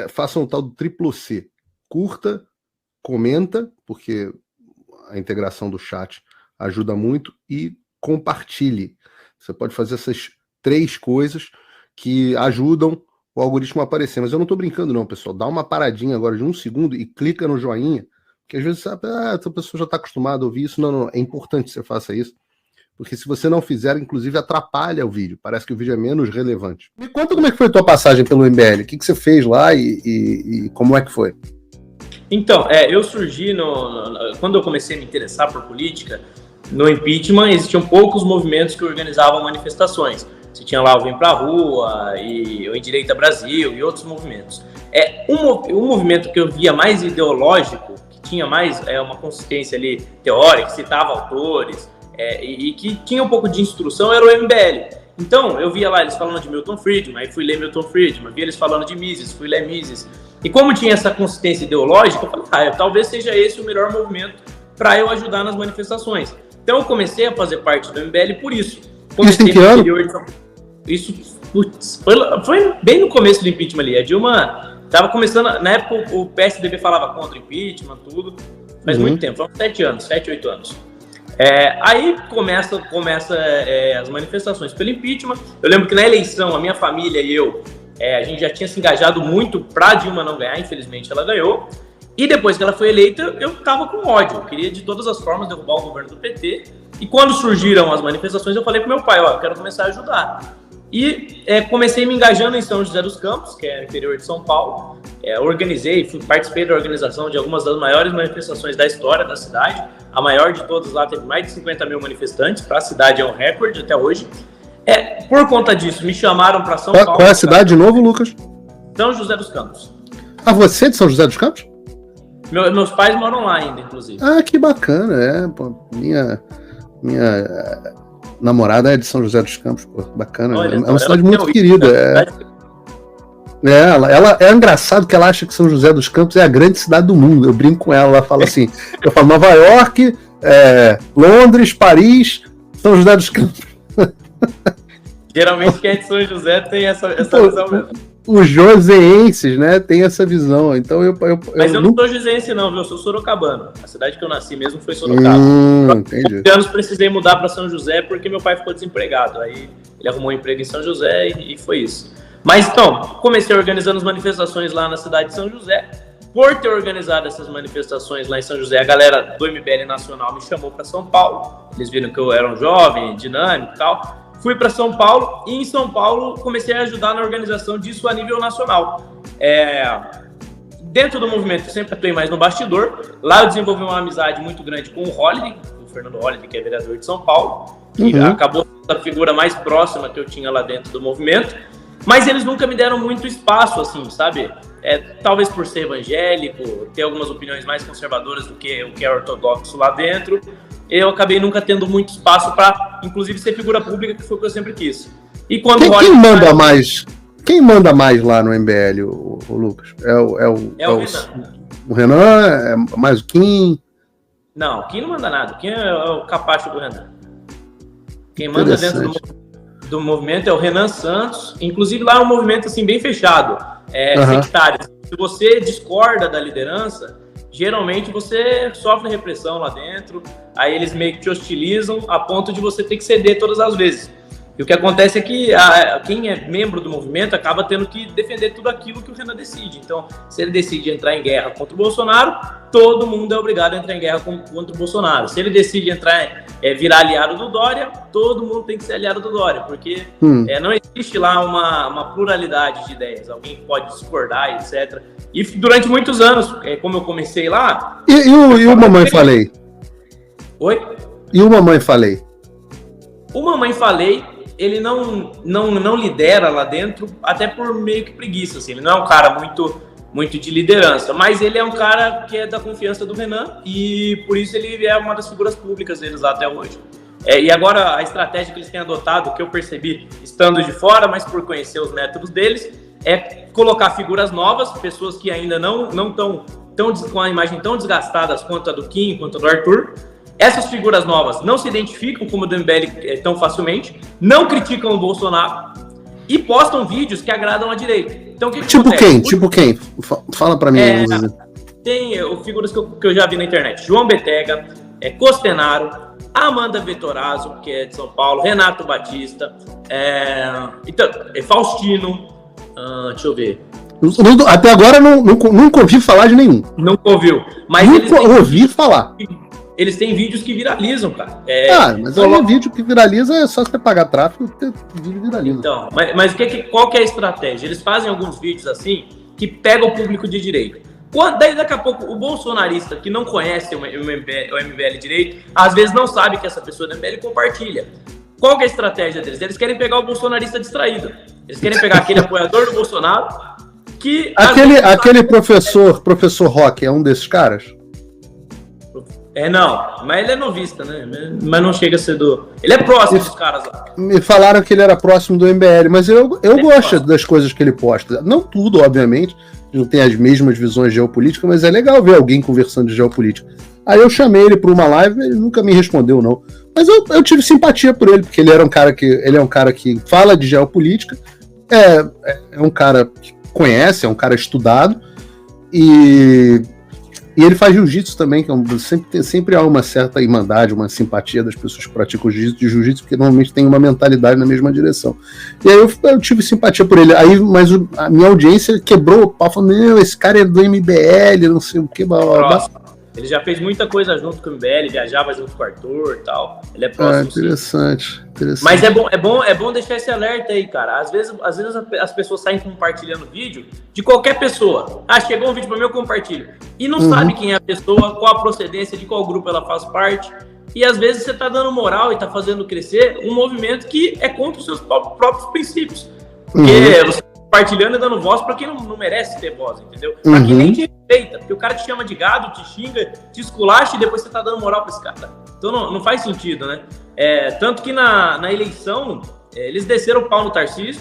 façam o tal do triplo C. Curta, comenta, porque a integração do chat ajuda muito, e compartilhe. Você pode fazer essas 3 coisas que ajudam o algoritmo a aparecer. Mas eu não estou brincando não, pessoal. Dá uma paradinha agora de 1 segundo e clica no joinha, porque às vezes sabe, essa pessoa já está acostumada a ouvir isso. Não, é importante que você faça isso, porque se você não fizer, inclusive atrapalha o vídeo. Parece que o vídeo é menos relevante. Me conta como é que foi a tua passagem pelo MBL. O que você fez lá e como é que foi? Então, eu surgi quando eu comecei a me interessar por política, no impeachment existiam poucos movimentos que organizavam manifestações. Você tinha lá o Vem Pra Rua, e o Endireita Brasil e outros movimentos. Um movimento que eu via mais ideológico, que tinha mais uma consistência ali teórica, que citava autores, e que tinha um pouco de instrução, era o MBL. Então, eu via lá eles falando de Milton Friedman, aí fui ler Milton Friedman, via eles falando de Mises, fui ler Mises. E como tinha essa consistência ideológica, eu falei, talvez seja esse o melhor movimento para eu ajudar nas manifestações. Então, eu comecei a fazer parte do MBL por isso. Comecei isso em que ano? Isso foi bem no começo do impeachment ali. A Dilma estava começando, na época o PSDB falava contra o impeachment, tudo. Faz muito tempo, foram 7, 8 anos. Aí começa as manifestações pelo impeachment. Eu lembro que na eleição, a minha família e eu, a gente já tinha se engajado muito pra Dilma não ganhar, infelizmente ela ganhou. E depois que ela foi eleita, eu tava com ódio. Eu queria de todas as formas derrubar o governo do PT. E quando surgiram as manifestações, eu falei pro meu pai, eu quero começar a ajudar. E comecei me engajando em São José dos Campos, que é no interior de São Paulo. Participei da organização de algumas das maiores manifestações da história da cidade. A maior de todas lá teve mais de 50 mil manifestantes. Para a cidade é um recorde até hoje. Por conta disso, me chamaram para São Paulo. Qual é a cidade de novo, Lucas? São José dos Campos. Você é de São José dos Campos? Meus pais moram lá ainda, inclusive. Que bacana, minha namorada é de São José dos Campos, pô, bacana. Olha, é uma cidade muito querida. Ela é engraçado que ela acha que São José dos Campos é a grande cidade do mundo. Eu brinco com ela fala assim, eu falo Nova York, Londres, Paris, São José dos Campos. Geralmente quem é de São José tem essa visão mesmo. Os joseenses, né, tem essa visão. Então Mas eu não sou joseense não, viu? Eu sou sorocabano. A cidade que eu nasci mesmo foi Sorocaba. Entendi. Por anos precisei mudar para São José porque meu pai ficou desempregado. Aí ele arrumou um emprego em São José e foi isso. Mas então, comecei organizando as manifestações lá na cidade de São José. Por ter organizado essas manifestações lá em São José, a galera do MBL Nacional me chamou para São Paulo. Eles viram que eu era um jovem, dinâmico e tal. Fui para São Paulo e em São Paulo comecei a ajudar na organização disso a nível nacional. Dentro do movimento eu sempre atuei mais no bastidor. Lá eu desenvolvi uma amizade muito grande com o Holliday, o Fernando Holliday, que é vereador de São Paulo, que acabou sendo a figura mais próxima que eu tinha lá dentro do movimento. Mas eles nunca me deram muito espaço, assim, sabe? Talvez por ser evangélico, ter algumas opiniões mais conservadoras do que o que é ortodoxo lá dentro. Eu acabei nunca tendo muito espaço para, inclusive, ser figura pública, que foi o que eu sempre quis. E quando quem manda mais? Quem manda mais lá no MBL, o Lucas? O Renan. O Renan? É mais o Kim? Não, o Kim não manda nada. O Kim é o capacho do Renan. Quem manda dentro do movimento é o Renan Santos. Inclusive lá é um movimento assim, bem fechado. Sectário. Se você discorda da liderança, geralmente você sofre repressão lá dentro, aí eles meio que te hostilizam a ponto de você ter que ceder todas as vezes. E o que acontece é que quem é membro do movimento acaba tendo que defender tudo aquilo que o Renan decide. Então, se ele decide entrar em guerra contra o Bolsonaro, todo mundo é obrigado a entrar em guerra contra o Bolsonaro. Se ele decide virar aliado do Dória, todo mundo tem que ser aliado do Dória, porque não existe lá uma pluralidade de ideias. Alguém pode discordar, etc. E durante muitos anos, como eu comecei lá... E o Mamãe Falei? Oi? E o Mamãe Falei? O Mamãe Falei, ele não lidera lá dentro, até por meio que preguiça, assim. Ele não é um cara muito de liderança, mas ele é um cara que é da confiança do Renan e por isso ele é uma das figuras públicas deles lá até hoje. E agora a estratégia que eles têm adotado, que eu percebi estando de fora, mas por conhecer os métodos deles, é colocar figuras novas, pessoas que ainda não estão com a imagem tão desgastadas quanto a do Kim, quanto a do Arthur. Essas figuras novas não se identificam como do MBL tão facilmente, não criticam o Bolsonaro, e postam vídeos que agradam a direita. Então, o que tipo acontece? quem? Tipo quem? Fala pra mim. Tem figuras que eu já vi na internet. João Betega, Costenaro, Amanda Vettorazzo, que é de São Paulo, Renato Batista, então, Faustino, deixa eu ver. Até agora nunca ouvi falar de nenhum. Nunca ouviu. Mas nunca ouvi falar. Eles têm vídeos que viralizam, cara. Mas aí vídeo que viraliza é só você pagar tráfego e o vídeo viraliza. Então, mas qual que é a estratégia? Eles fazem alguns vídeos assim que pegam o público de direita. Daí daqui a pouco o bolsonarista que não conhece o MBL direito, às vezes não sabe que essa pessoa do MBL compartilha. Qual que é a estratégia deles? Eles querem pegar o bolsonarista distraído. Eles querem pegar aquele apoiador do Bolsonaro que... Aquele professor Roque é um desses caras? Não, mas ele é novista, né? Mas não chega a ser do... Ele é próximo dos caras lá. Me falaram que ele era próximo do MBL, mas eu gosto das coisas que ele posta. Não tudo, obviamente, não tem as mesmas visões geopolíticas, mas é legal ver alguém conversando de geopolítica. Aí eu chamei ele para uma live, ele nunca me respondeu, não. Mas eu tive simpatia por ele, porque ele é um cara que fala de geopolítica, é um cara que conhece, é um cara estudado, e ele faz jiu-jitsu também, que sempre há uma certa irmandade, uma simpatia das pessoas que praticam jiu-jitsu, porque normalmente tem uma mentalidade na mesma direção. E aí eu tive simpatia por ele. Aí, mas a minha audiência quebrou o pau, falando, meu, esse cara é do MBL, não sei o que, blá, blá, blá. Ele já fez muita coisa junto com o MBL, viajava junto com o Arthur e tal. Ele é próximo. Interessante. Mas é bom deixar esse alerta aí, cara. Às vezes as pessoas saem compartilhando vídeo de qualquer pessoa. Chegou um vídeo pra mim, eu compartilho. E não sabe quem é a pessoa, qual a procedência, de qual grupo ela faz parte. E às vezes você tá dando moral e tá fazendo crescer um movimento que é contra os seus próprios princípios. Porque você compartilhando e dando voz pra quem não merece ter voz, entendeu? Pra quem nem te respeita, porque o cara te chama de gado, te xinga, te esculacha e depois você tá dando moral pra esse cara. Então não faz sentido, né? Tanto que na eleição, eles desceram o pau no Tarcísio,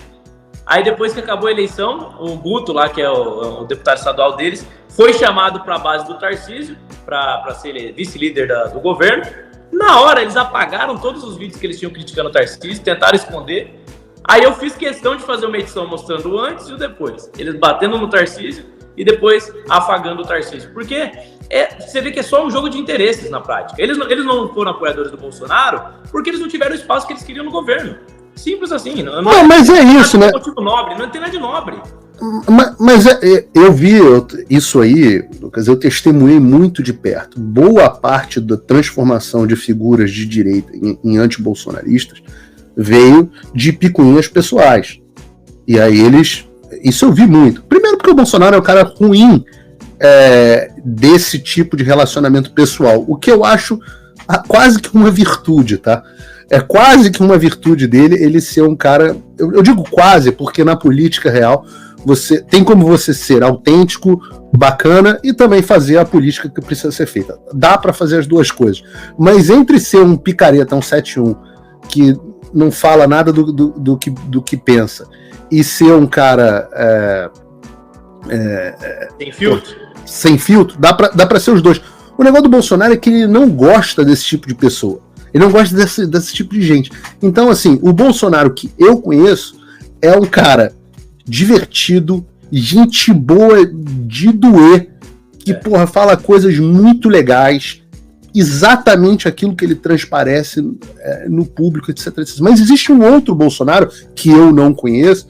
aí depois que acabou a eleição, o Guto lá, que é o deputado estadual deles, foi chamado pra base do Tarcísio, pra ser vice-líder do governo. Na hora, eles apagaram todos os vídeos que eles tinham criticando o Tarcísio, tentaram esconder. Aí eu fiz questão de fazer uma edição mostrando o antes e o depois. Eles batendo no Tarcísio e depois afagando o Tarcísio. Porque você vê que é só um jogo de interesses na prática. Eles não foram apoiadores do Bolsonaro porque eles não tiveram o espaço que eles queriam no governo. Simples assim. Mas é isso, né? Motivo nobre, não tem nada de nobre. Mas eu vi isso aí, Lucas, eu testemunhei muito de perto. Boa parte da transformação de figuras de direita em antibolsonaristas veio de picuinhas pessoais. E aí isso eu vi muito. Primeiro porque o Bolsonaro é um cara ruim desse tipo de relacionamento pessoal, o que eu acho quase que uma virtude, tá? É quase que uma virtude dele ele ser um cara... Eu digo quase, porque na política real tem como você ser autêntico, bacana e também fazer a política que precisa ser feita. Dá para fazer as duas coisas. Mas entre ser um picareta, um 7-1, que não fala nada do que pensa, e ser um cara sem filtro, dá pra ser os dois. O negócio do Bolsonaro é que ele não gosta desse tipo de pessoa. Ele não gosta desse tipo de gente. Então, assim, o Bolsonaro que eu conheço é um cara divertido, gente boa de doer, que, fala coisas muito legais, exatamente aquilo que ele transparece no público, etc. Mas existe um outro Bolsonaro, que eu não conheço,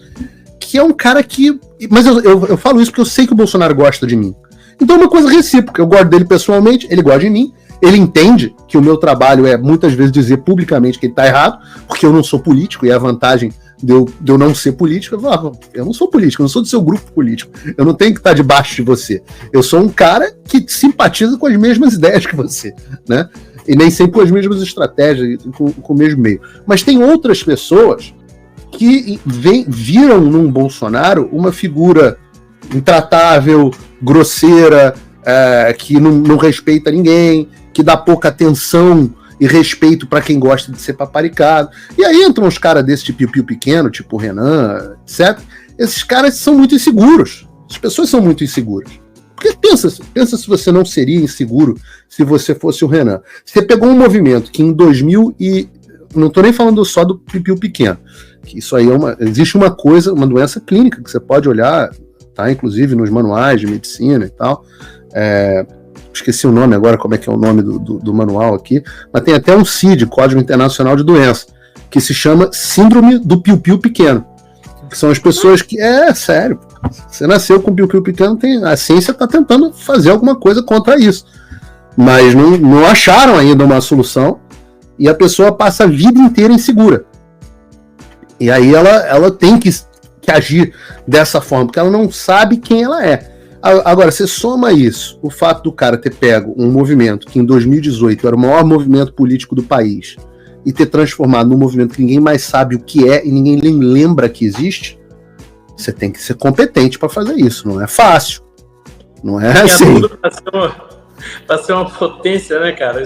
que é um cara que... Mas eu falo isso porque eu sei que o Bolsonaro gosta de mim. Então é uma coisa recíproca, eu gosto dele pessoalmente, ele gosta de mim, ele entende que o meu trabalho é muitas vezes dizer publicamente que ele está errado, porque eu não sou político, e a vantagem de eu não ser político, eu não sou político, eu não sou do seu grupo político, eu não tenho que estar debaixo de você. Eu sou um cara que simpatiza com as mesmas ideias que você, né? E nem sempre com as mesmas estratégias, com o mesmo meio. Mas tem outras pessoas que viram num Bolsonaro uma figura intratável, grosseira, que não respeita ninguém, que dá pouca atenção e respeito para quem gosta de ser paparicado. E aí entram uns caras desse tipo piu-piu pequeno, tipo o Renan, etc. Esses caras são muito inseguros. As pessoas são muito inseguras. Porque pensa se você não seria inseguro se você fosse o Renan. Você pegou um movimento que em 2000 e... Não estou nem falando só do piu-piu pequeno. que isso aí existe uma doença clínica que você pode olhar, tá? Inclusive nos manuais de medicina e tal. Esqueci o nome agora, como é que é o nome do manual aqui, mas tem até um CID, Código Internacional de Doença, que se chama Síndrome do Piu-Piu Pequeno, que são as pessoas que, sério, você nasceu com piu-piu pequeno, a ciência está tentando fazer alguma coisa contra isso, mas não acharam ainda uma solução, e a pessoa passa a vida inteira insegura. E aí ela tem que agir dessa forma, porque ela não sabe quem ela é. Agora, você soma isso, o fato do cara ter pego um movimento que em 2018 era o maior movimento político do país e ter transformado num movimento que ninguém mais sabe o que é e ninguém nem lembra que existe, você tem que ser competente para fazer isso, não é fácil. Não é assim. Pra ser uma potência, né, cara?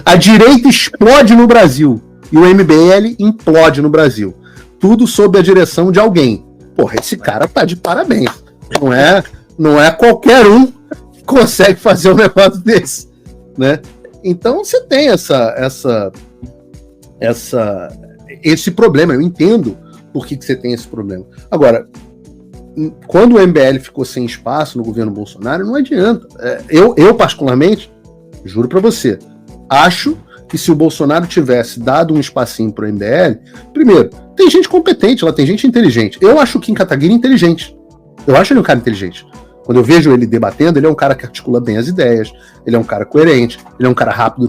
A direita explode no Brasil e o MBL implode no Brasil. Tudo sob a direção de alguém. Porra, esse cara tá de parabéns. Não é qualquer um que consegue fazer um negócio desse, né? Então você tem esse problema. Eu entendo por que você tem esse problema. Agora, quando o MBL ficou sem espaço no governo Bolsonaro, não adianta. Eu particularmente, juro para você, acho que se o Bolsonaro tivesse dado um espacinho pro MBL, primeiro, tem gente competente lá, tem gente inteligente. Eu acho o Kim Kataguiri inteligente. Eu acho ele um cara inteligente. Quando eu vejo ele debatendo, ele é um cara que articula bem as ideias, ele é um cara coerente, ele é um cara rápido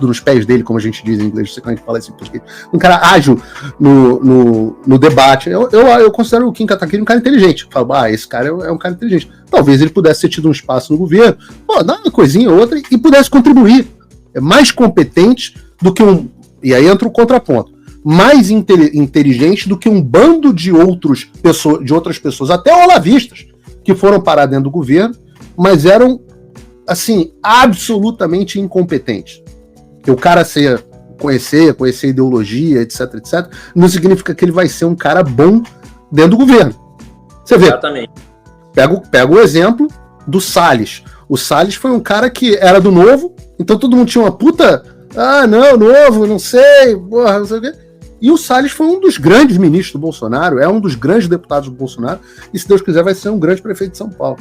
nos pés dele, como a gente diz em inglês, não sei como a gente fala assim, um cara ágil no debate. Eu considero o Kim Kataguiri um cara inteligente. Eu falo, esse cara é um cara inteligente. Talvez ele pudesse ter tido um espaço no governo, dar uma coisinha ou outra e pudesse contribuir. É mais competente do que e aí entra o contraponto. Mais inteligente do que um bando de outras pessoas, até olavistas, que foram parar dentro do governo, mas eram, assim, absolutamente incompetentes. Que o cara conhecer ideologia, etc, não significa que ele vai ser um cara bom dentro do governo. Você vê. Exatamente. Pega o exemplo do Salles. O Salles foi um cara que era do Novo, então todo mundo tinha uma puta... Novo, não sei, porra, não sei o quê. E o Salles foi um dos grandes ministros do Bolsonaro, é um dos grandes deputados do Bolsonaro, e se Deus quiser vai ser um grande prefeito de São Paulo.